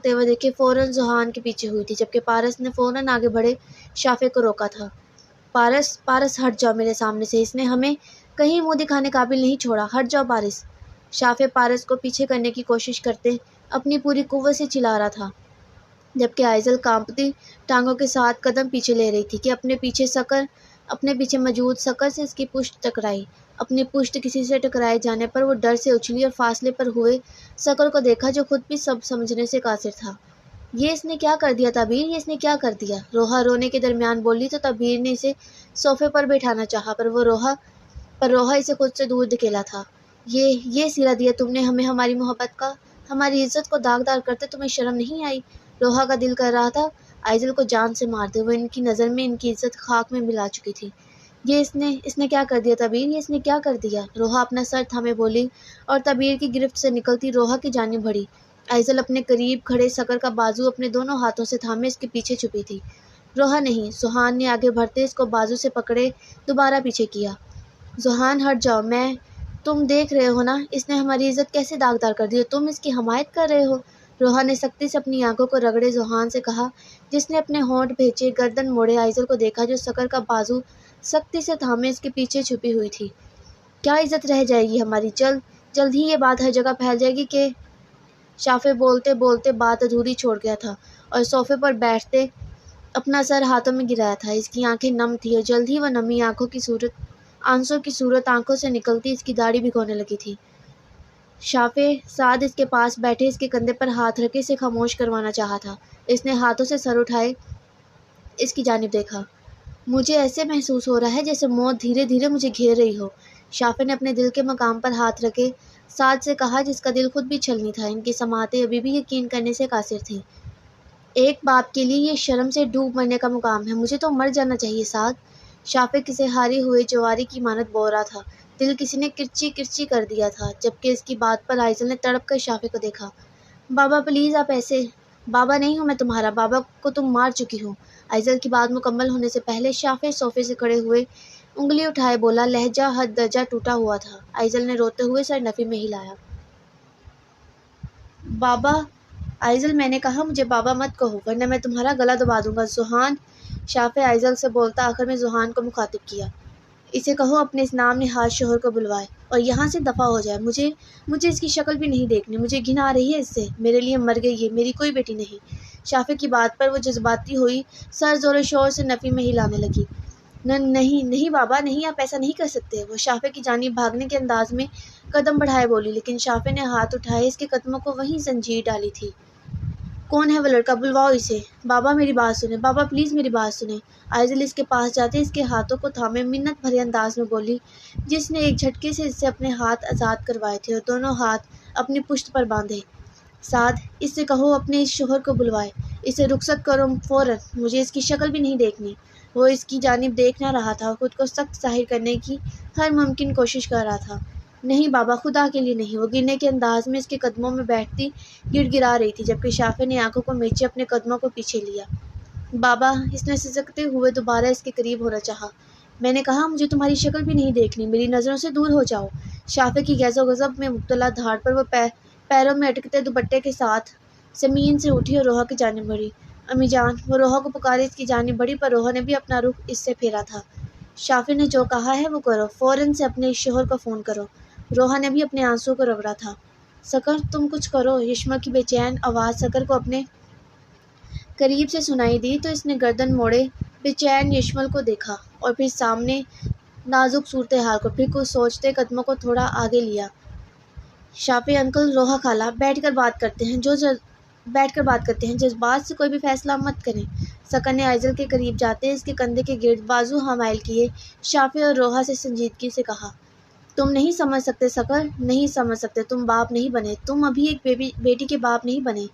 تیور دیکھے فوراً ذوحان کے پیچھے ہوئی تھی، جبکہ پارس نے فوراً آگے بڑھے شافع کو روکا تھا۔ پارس ہٹ جاؤ میرے سامنے سے، اس نے ہمیں کہیں منہ دکھانے قابل نہیں چھوڑا، ہٹ جاؤ پارس۔ شافع پارس کو پیچھے کرنے کی کوشش کرتے اپنی پوری قوت سے چلا رہا تھا، جبکہ آئزل کانپتی ٹانگوں کے ساتھ قدم پیچھے لے رہی تھی کہ اپنے پیچھے موجود سکر سے اس کی پشت ٹکرائی۔ اپنی پشت کسی سے ٹکرائے جانے پر وہ ڈر سے اچھلی اور فاصلے پر ہوئے سکر کو دیکھا جو خود بھی سب سمجھنے سے قاصر تھا۔ یہ اس نے کیا کر دیا تعبیر، یہ اس نے کیا کر دیا؟ روحا رونے کے درمیان بولی تو تعبیر نے اسے صوفے پر بٹھانا چاہا، پر روحا اسے خود سے دور دھکیلا تھا۔ یہ سیرا دیا تم نے ہمیں ہماری محبت کا، ہماری عزت کو داغدار کرتے تمہیں شرم نہیں آئی؟ روحا کا دل کر رہا تھا آئزل کو جان سے مار دے، وہ ان کی نظر میں ان کی عزت خاک میں ملا چکی تھی۔ یہ اس نے کیا کر دیا تعبیر، یہ اس نے کیا کر دیا؟ روحا اپنا سر تھامے بولی اور تعبیر کی گرفت سے نکلتی روحا کی جانب بڑھی۔ آئزل اپنے قریب کھڑے سکر کا بازو اپنے دونوں ہاتھوں سے تھامے اس کے پیچھے چھپی تھی۔ روحا نہیں، ذوحان نے آگے بڑھتے اس کو بازو سے پکڑے دوبارہ پیچھے کیا۔ ذوحان ہٹ جاؤ، تم دیکھ رہے ہو نا اس نے ہماری عزت کیسے داغدار کر دی اور تم اس کی حمایت کر رہے ہو۔ روحا نے سختی سے اپنی آنکھوں کو رگڑے ذوحان سے کہا، جس نے اپنے ہونٹ بھینچے گردن موڑے آئزل کو دیکھا جو سکر کا بازو سختی سے تھامے اس کے پیچھے چھپی ہوئی تھی۔ کیا عزت رہ جائے گی ہماری؟ جلد ہی یہ بات ہر جگہ پھیل جائے گی کہ شافع بولتے بولتے بات ادھوری چھوڑ گیا تھا اور صوفے پر بیٹھتے اپنا سر ہاتھوں میں گرایا تھا۔ اس کی آنکھیں نم تھی اور جلد ہی وہ نمی آنسوں کی صورت آنکھوں سے نکلتی اس کی داڑھی بھگونے لگی تھی۔ شافع سعد اس کے پاس بیٹھے اس کے کندھے پر ہاتھ رکھے اسے خاموش کروانا چاہا تھا۔ اس نے ہاتھوں سے سر اٹھائے اس کی جانب دیکھا۔ مجھے ایسے محسوس ہو رہا ہے جیسے موت دھیرے دھیرے مجھے گھیر رہی ہو۔ شافع نے اپنے دل کے مقام پر ہاتھ رکھے سعد سے کہا جس کا دل خود بھی چھلنی تھا۔ ان کی سماعتیں ابھی بھی یقین کرنے سے قاصر تھیں۔ ایک باپ کے لیے یہ شرم سے ڈوب مرنے کا مقام ہے، مجھے تو مر جانا چاہیے سعد۔ شافع کسی ہارے ہوئے جواری کی مانند بول رہا تھا۔ دل کسی نے کرچی کرچی کر دیا تھا، جبکہ اس کی بات پر آئزل نے تڑپ کر شافع کو دیکھا۔ بابا پلیز، آپ ایسے بابا نہیں ہوں میں تمہارا، بابا کو تم مار چکی ہو۔ آئزل کی بات مکمل ہونے سے پہلے شافع صوفے سے کھڑے ہوئے انگلی اٹھائے بولا، لہجہ حد درجہ ٹوٹا ہوا تھا۔ آئزل نے روتے ہوئے سر نفی میں ہلایا۔ بابا آئزل، میں نے کہا مجھے بابا مت کہو ورنہ میں تمہارا گلا دبا دوں گا۔ ذوحان، شافع آئزل سے بولتا آخر میں ذوحان کو مخاطب کیا، اسے کہو اپنے اس نام نہاد شوہر کو بلوائے اور یہاں سے دفع ہو جائے۔ مجھے اس کی شکل بھی نہیں دیکھنی، مجھے گھن آ رہی ہے اس سے، میرے لیے مر گئی ہے، میری کوئی بیٹی نہیں۔ شافع کی بات پر وہ جذباتی ہوئی سر زور و شور سے نفی میں ہلانے لگی۔ نہیں بابا نہیں، آپ ایسا نہیں کر سکتے۔ وہ شافع کی جانب بھاگنے کے انداز میں قدم بڑھائے بولی، لیکن شافع نے ہاتھ اٹھائے اس کے قدموں کو وہیں زنجیر ڈالی تھی۔ کون ہے وہ لڑکا؟ بلواؤ اسے۔ بابا میری بات سنیں، بابا پلیز میری بات سنیں۔ آئزل اس کے پاس جاتے اس کے ہاتھوں کو تھامے منت بھرے انداز میں بولی، جس نے ایک جھٹکے سے اس سے اپنے ہاتھ آزاد کروائے تھے اور دونوں ہاتھ اپنی پشت پر باندھے۔ سعد، اس سے کہو اپنے اس شوہر کو بلوائے، اسے رخصت کرو فوراً، مجھے اس کی شکل بھی نہیں دیکھنی۔ وہ اس کی جانب دیکھ نہ رہا تھا اور خود کو سخت ظاہر کرنے کی ہر ممکن کوشش کر رہا تھا۔ نہیں بابا، خدا کے لیے نہیں۔ وہ گرنے کے انداز میں اس کے قدموں میں بیٹھتی گڑ گڑا رہی تھی، جبکہ شافع نے آنکھوں کو میچے اپنے قدموں کو پیچھے لیا۔ بابا، اس نے سسکتے ہوئے دوبارہ اس کے قریب ہونا چاہا۔ میں نے کہا مجھے تمہاری شکل بھی نہیں دیکھنی، میری نظروں سے دور ہو جاؤ۔ شافع کی غیظ و غضب میں مبتلا دھاڑ پر وہ پیروں میں اٹکتے دوپٹے کے ساتھ زمین سے اٹھی اور روحا کی جانب بڑھی۔ امی جان، وہ روحا کو پکارے اس کی جانب بڑھی، پر روحا نے بھی اپنا رخ اس سے پھیرا تھا۔ شافع نے جو کہا ہے وہ کرو، فوراً سے اپنے شوہر کو فون کرو۔ روحا نے بھی اپنے آنسوں کو رگڑا تھا۔ سکر، تم کچھ کرو۔ یشما کی بے چین آواز سکر کو اپنے قریب سے سنائی دی تو اس نے گردن موڑے بے چین یشمل کو دیکھا اور پھر سامنے نازک صورتحال کو پھر کچھ سوچتے قدموں کو تھوڑا آگے لیا۔ شافی انکل، روحا خالہ، بیٹھ کر بات کرتے ہیں، جذبات سے کوئی بھی فیصلہ مت کریں۔ سکر نے آئزل کے قریب جاتے اس کے کندھے کے گرد بازو حائل کیے شافی اور روحا سے سنجیدگی سے کہا، تم نہیں سمجھ سکتے سکر، نہیں سمجھ سکتے، تم باپ نہیں بنے، تم ابھی ایک بیٹی کے باپ نہیں بنے۔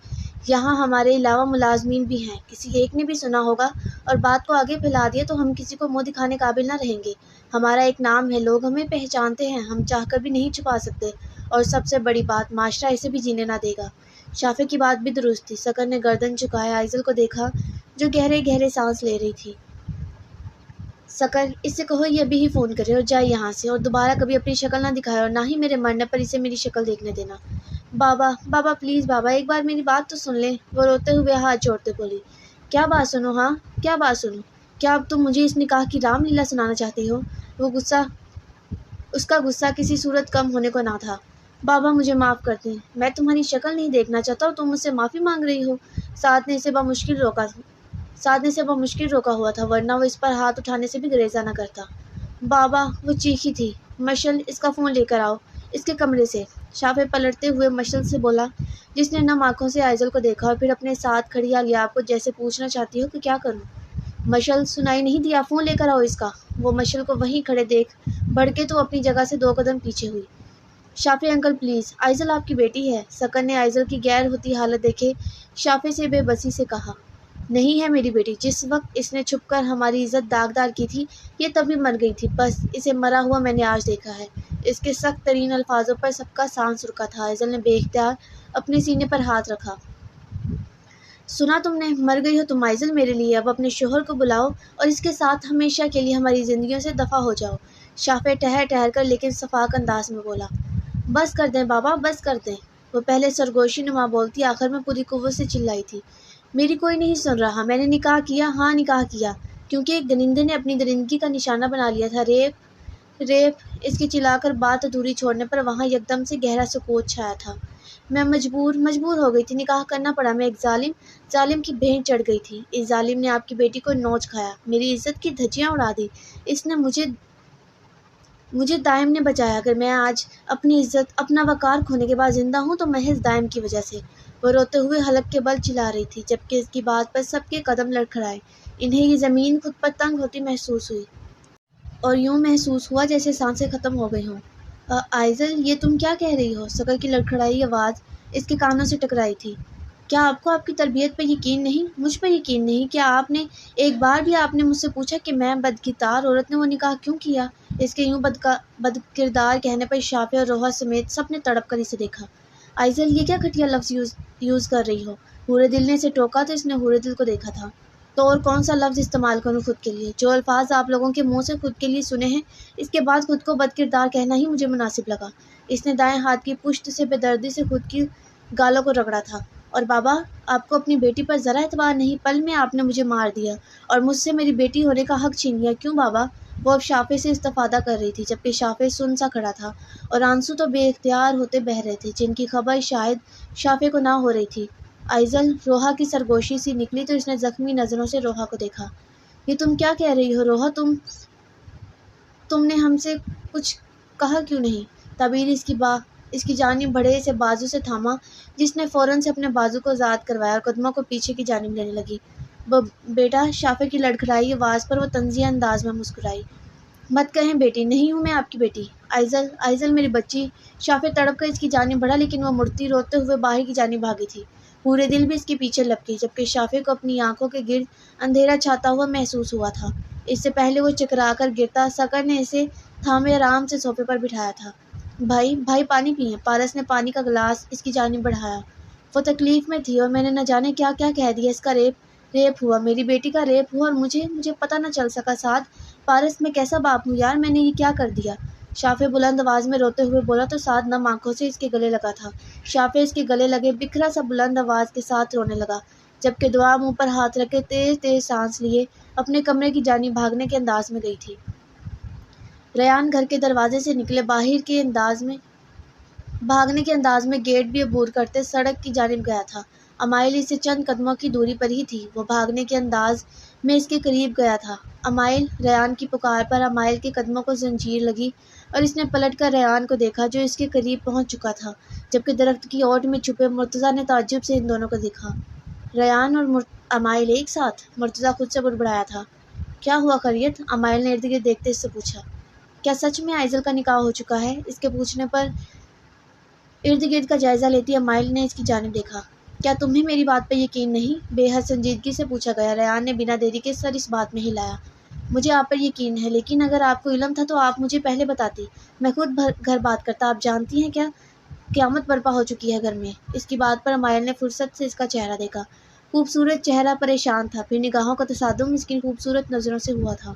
یہاں ہمارے علاوہ ملازمین بھی ہیں، کسی ایک نے بھی سنا ہوگا اور بات کو آگے پھیلا دیا تو ہم کسی کو منہ دکھانے قابل نہ رہیں گے۔ ہمارا ایک نام ہے، لوگ ہمیں پہچانتے ہیں، ہم چاہ کر بھی نہیں چھپا سکتے، اور سب سے بڑی بات، معاشرہ اسے بھی جینے نہ دے گا۔ شافی کی بات بھی درست تھی۔ سکر نے گردن جھکائے آئزل کو دیکھا جو گہرے گہرے سانس لے رہی تھی۔ سکر، اس سے کہو یہ ابھی ہی فون کرے اور جائے یہاں سے، اور دوبارہ کبھی اپنی شکل نہ دکھائے، اور نہ ہی میرے مرنے پر اسے میری شکل دیکھنے دینا۔ بابا پلیز بابا، ایک بار میری بات تو سن لیں، وہ روتے ہوئے ہاتھ جوڑتے بولی۔ کیا بات سنوں؟ ہاں کیا بات سنوں؟ کیا اب تم مجھے اس نکاح کی رام لیلا سنانا چاہتی ہو؟ اس کا غصہ کسی صورت کم ہونے کو نہ تھا۔ بابا مجھے معاف کر دیں، میں تمہاری شکل نہیں دیکھنا چاہتا اور تم مجھ سے معافی مانگ رہی ہو۔ سعد نے اسے بمشکل روکا ہوا تھا، ورنہ وہ اس پر ہاتھ اٹھانے سے بھی گریزا نہ کرتا۔ بابا، وہ چیخی تھی۔ مشل، اس کا فون لے کر آؤ، اس کے کمرے سے۔ شافی پلٹتے ہوئے مشل سے بولا، جس نے نم آنکھوں سے آئزل کو دیکھا اور پھر اپنے ساتھ کھڑی الیاف کو جیسے پوچھنا چاہتی ہو کہ کیا کروں؟ مشل، سنائی نہیں دیا؟ فون لے کر آؤ اس کا۔ وہ مشل کو وہیں کھڑے دیکھ بھڑکے تو اپنی جگہ سے 2 قدم پیچھے ہوئی۔ شافی انکل پلیز، آئزل آپ کی بیٹی ہے۔ سکر نے آئزل کی غیر ہوتی حالت دیکھے شافی سے بے بسی سے کہا، نہیں ہے میری بیٹی، جس وقت اس نے چھپ کر ہماری عزت داغدار کی تھی یہ تبھی مر گئی تھی، بس اسے مرا ہوا میں نے آج دیکھا ہے۔ اس کے سخت ترین الفاظوں پر سب کا سانس رکا تھا۔ آئزل نے بے اختیار اپنے سینے پر ہاتھ رکھا۔ سنا تم نے؟ مر گئی ہو تم آئزل میرے لیے؟ اب اپنے شوہر کو بلاؤ اور اس کے ساتھ ہمیشہ کے لیے ہماری زندگیوں سے دفع ہو جاؤ۔ شافی ٹہر کر لیکن شفاق انداز میں بولا، بس کر دیں بابا، بس کر دیں۔ وہ پہلے سرگوشی نما بولتی، آخر میں پوری قوت سے چلائی تھی، میری کوئی نہیں سن رہا، میں نے نکاح کیا، ہاں نکاح کیا، کیونکہ ایک درندے نے اپنی درندگی کا نشانہ بنا لیا تھا۔ ریپ۔ اس کے چلا کر بات ادھوری چھوڑنے پر وہاں یکدم سے گہرا سکوت چھایا تھا۔ میں مجبور ہو گئی تھی، نکاح کرنا پڑا، میں ایک ظالم کی بھینٹ چڑھ گئی تھی۔ اس ظالم نے آپ کی بیٹی کو نوچ کھایا، میری عزت کی دھجیاں اڑا دی، اس نے مجھے دائم نے بچایا۔ اگر میں آج اپنی عزت، اپنا وقار کھونے کے بعد زندہ ہوں تو محض دائم کی وجہ سے۔ وہ روتے ہوئے حلق کے بل چلا رہی تھی، جبکہ اس کی بات پر سب کے قدم لڑکھڑائے۔ انہیں یہ زمین خود پر تنگ ہوتی محسوس ہوئی، اور یوں محسوس ہوا جیسے سانسیں ختم ہو گئی ہوں۔ آئزل، یہ تم کیا کہہ رہی ہو؟ سکر کی لڑکھڑائی آواز اس کے کانوں سے ٹکرائی تھی۔ کیا آپ کو آپ کی تربیت پر یقین نہیں؟ مجھ پر یقین نہیں؟ کیا آپ نے ایک بار بھی آپ نے مجھ سے پوچھا کہ میں بدکردار عورت نے وہ نکاح کیوں کیا؟ اس کے یوں بدکردار کہنے پر شافی اور روحا سمیت سب نے تڑپ کر اسے دیکھا۔ آئزل، یہ کیا گھٹیا لفظ یوز کر رہی ہو؟ حور دل نے اسے ٹوکا تو اس نے حور دل کو دیکھا تھا۔ تو اور کون سا لفظ استعمال کروں خود کے لیے؟ جو الفاظ آپ لوگوں کے منہ سے خود کے لیے سنے ہیں، اس کے بعد خود کو بدکردار کہنا ہی مجھے مناسب لگا۔ اس نے دائیں ہاتھ کی پشت سے بے دردی سے خود کی گالوں کو رگڑا تھا۔ اور بابا، آپ کو اپنی بیٹی پر ذرا اعتبار نہیں؟ پل میں آپ نے مجھے مار دیا اور مجھ سے میری بیٹی ہونے کا حق چھین لیا، کیوں بابا؟ وہ اب شافی سے استفادہ کر رہی تھی، جبکہ شافی سن سا کھڑا تھا اور آنسو تو بے اختیار ہوتے بہہ رہے تھے، جن کی خبر شاید شافی کو نہ ہو رہی تھی۔ آئزل، روحا کی سرگوشی سی نکلی تو اس نے زخمی نظروں سے روحا کو دیکھا۔ یہ تم کیا کہہ رہی ہو روحا؟ تم نے ہم سے کچھ کہا کیوں نہیں؟ تعبیر اس کی جانب بڑھے اسے بازو سے تھاما، جس نے فوراً سے اپنے بازو کو آزاد کروایا اور قدموں کو پیچھے کی جانب لینے لگی۔ بیٹا، شافی کی لڑکھڑائی آواز پر وہ طنزیہ انداز میں مسکرائی۔ مت کہیں بیٹی، نہیں ہوں میں آپ کی بیٹی۔ آئزل میری بچی۔ شافی تڑپ کر اس کی جانب بڑھا، لیکن وہ مڑتی روتے ہوئے باہر کی جانب بھاگی تھی۔ پورے دل بھی اس کے پیچھے لپکی، جبکہ شافی کو اپنی آنکھوں کے گرد اندھیرا چھاتا ہوا محسوس ہوا تھا۔ اس سے پہلے وہ چکرا کر گرتا، سکر نے اسے تھامے آرام سے صوفے پر بٹھایا تھا۔ بھائی پانی پئیں۔ پارس نے پانی کا گلاس اس کی جانب بڑھایا۔ وہ تکلیف میں تھی اور میں نے نہ جانے کیا کیا کہہ دیا۔ اس کا ریپ ہوا، میری بیٹی کا ریپ ہوا، اور مجھے پتہ نہ چل سکا۔ سعد، پارس، میں کیسا باپ ہوں یار، میں نے یہ کیا کر دیا؟ شافی بلند آواز میں روتے ہوئے بولا تو سعد نم آنکھوں سے اس کے گلے لگا تھا۔ شافی اس کے گلے لگے بکھرا سا بلند آواز کے ساتھ رونے لگا، جبکہ دعا منہ پر ہاتھ رکھے تیز سانس لیے اپنے کمرے کی جانب بھاگنے کے انداز میں گئی تھی۔ ریان گھر کے دروازے سے نکلے باہر کے انداز میں گیٹ بھی عبور کرتے سڑک کی جانب گیا تھا۔ امائل اس سے چند قدموں کی دوری پر ہی تھی۔ وہ بھاگنے کے انداز میں اس کے قریب گیا تھا۔ امائل، ریان کی پکار پر امائل کے قدموں کو زنجیر لگی اور اس نے پلٹ کر ریان کو دیکھا جو اس کے قریب پہنچ چکا تھا، جبکہ درخت کی اوٹ میں چھپے مرتضیٰ نے تعجب سے ان دونوں کو دیکھا۔ ریان اور امائل ایک ساتھ؟ مرتضیٰ خود سے بڑبڑایا تھا۔ کیا ہوا خیریت؟ امائل نے ارد گرد دیکھتے اس سے پوچھا۔ کیا سچ میں آئزل کا نکاح ہو چکا ہے؟ اس کے پوچھنے پر ارد گرد کا جائزہ لیتی امائل نے اس کی جانب دیکھا۔ کیا تمہیں میری بات پر یقین نہیں؟ بے حد سنجیدگی سے پوچھا گیا۔ ریان نے بنا دیری کے سر اس بات میں ہلایا۔ مجھے آپ پر یقین ہے، لیکن اگر آپ کو علم تھا تو آپ مجھے پہلے بتاتی، میں خود گھر بات کرتا۔ آپ جانتی ہیں کیا قیامت برپا ہو چکی ہے گھر میں؟ اس کی بات پر امائل نے فرصت سے اس کا چہرہ دیکھا۔ خوبصورت چہرہ پریشان تھا، پھر نگاہوں کا تصادم اس کی خوبصورت نظروں سے ہوا تھا۔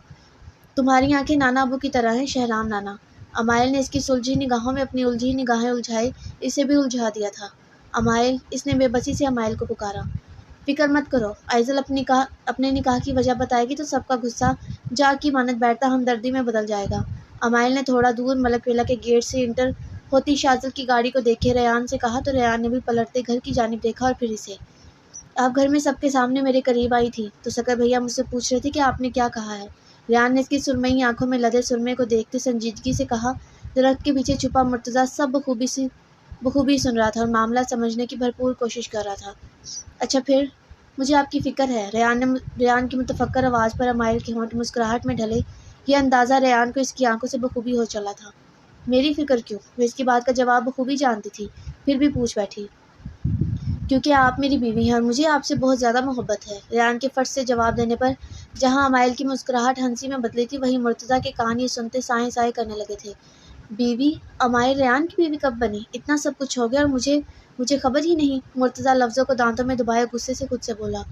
تمہاری آنکھیں نانا ابو کی طرح ہیں شہرام نانا۔ امائل نے اس کی سلجھی نگاہوں میں اپنی الجھی نگاہیں الجھائی، اسے بھی الجھا دیا تھا۔ امائل، اس نے بے بسی سے امائل کو پکارا۔ فکر مت کرو، آئزل اپنے نکاح کی وجہ بتائے گی تو سب کا غصہ جاگ کی مانند بیٹھتا ہمدردی میں بدل جائے گا۔ امائل نے تھوڑا دور ملک ویلا کے گیٹ سے انٹر ہوتی شاذل کی گاڑی کو دیکھے ریان سے کہا تو ریان نے بھی پلٹتے گھر کی جانب دیکھا اور پھر اسے۔ آپ گھر میں سب کے سامنے میرے قریب آئی تھی تو سکر بھیا مجھ سے پوچھ رہے تھے کہ آپ نے کیا کہا ہے۔ ریان نے اس کی سرمئی آنکھوں میں لدے سرمے کو دیکھتے سنجیدگی سے کہا۔ درخت کے پیچھے چھپا مرتضیٰ سب بخوبی سن رہا تھا اور معاملہ سمجھنے کی بھرپور کوشش کر رہا تھا۔ اچھا پھر؟ مجھے آپ کی فکر ہے۔ ریان کی متفکر آواز پر امائل کے ہونٹ مسکراہٹ میں ڈھلے۔ یہ اندازہ ریان کو اس کی آنکھوں سے بخوبی ہو چلا تھا۔ میری فکر کیوں؟ وہ اس کی بات کا جواب بخوبی جانتی تھی، پھر بھی پوچھ بیٹھی۔ کیونکہ آپ میری بیوی ہیں اور مجھے آپ سے بہت زیادہ محبت ہے۔ ریان کے فٹ سے جواب دینے پر جہاں امائل کی مسکراہٹ ہنسی میں بدلی تھی، وہیں مرتضیٰ کے کان یہ سنتے سائیں سائیں کرنے لگے تھے۔ بیوی؟ امائل ریان کی بیوی کب بنی؟ اتنا سب کچھ ہو گیا اور مجھے خبر ہی نہیں۔ مرتضیٰ لفظوں کو دانتوں میں دبائے غصے سے خود سے بولا۔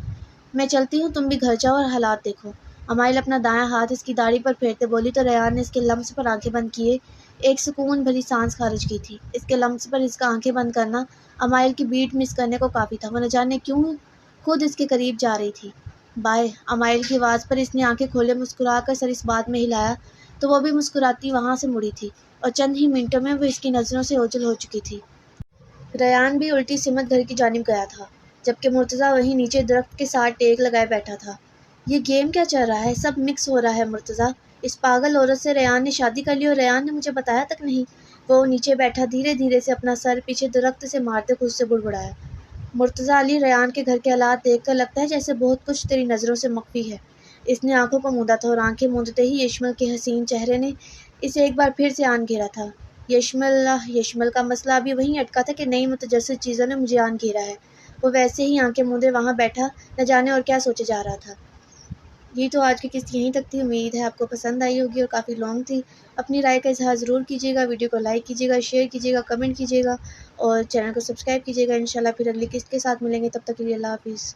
میں چلتی ہوں، تم بھی گھر جاؤ اور حالات دیکھو۔ امائل اپنا دایاں ہاتھ اس کی داڑھی پر پھیرتے بولی تو ریان نے اس کے لمس پر آنکھیں بند کیے ایک سکون بھری سانس خارج کی تھی۔ اس کے لمس پر اس کا آنکھیں بند کرنا امائل کی بیٹ مس کرنے کو کافی تھا۔ وہ نہ جانے کیوں خود اس کے قریب جا رہی تھی۔ بائے، امائل کی آواز پر اس نے آنکھیں کھولے مسکرا کر سر اس بات میں ہلایا تو وہ بھی مسکراتی وہاں سے مڑی تھی اور چند ہی منٹوں میں وہ اس کی نظروں سے اوجھل ہو چکی تھی۔ ریان بھی الٹی سمت گھر کی جانب گیا تھا، جبکہ مرتضیٰ وہیں نیچے درخت کے ساتھ ٹیک لگائے بیٹھا تھا۔ یہ گیم کیا چل رہا ہے؟ سب مکس ہو رہا ہے مرتضیٰ۔ اس پاگل عورت سے ریان نے شادی کر لی اور ریان نے مجھے بتایا تک نہیں۔ وہ نیچے بیٹھا دھیرے دھیرے سے اپنا سر پیچھے درخت سے مارتے خود سے بڑبڑایا۔ مرتضیٰ علی، ریان کے گھر کے حالات دیکھ کر لگتا ہے جیسے بہت کچھ تیری نظروں سے مخفی ہے۔ اس نے آنکھوں کو موندا تھا اور آنکھیں موندتے ہی یشمل کے حسین چہرے نے اسے ایک بار پھر سے آن گھیرا تھا۔ یشمل کا مسئلہ ابھی وہیں اٹکا تھا کہ نئی متجسس چیزوں نے مجھے آن گھیرا ہے۔ وہ ویسے ہی آنکھیں موندے وہاں بیٹھا نہ جانے اور کیا سوچے جا رہا تھا۔ یہ تو آج کی قسط یہیں تک تھی۔ امید ہے آپ کو پسند آئی ہوگی اور کافی لانگ تھی۔ اپنی رائے کا اظہار ضرور کیجیے گا، ویڈیو کو لائک کیجیے گا، شیئر کیجیے گا، کمنٹ کیجیے گا اور چینل کو سبسکرائب کیجیے گا۔ انشاءاللہ پھر اگلی قسط کے ساتھ ملیں گے، تب تک کے لیے اللہ حافظ۔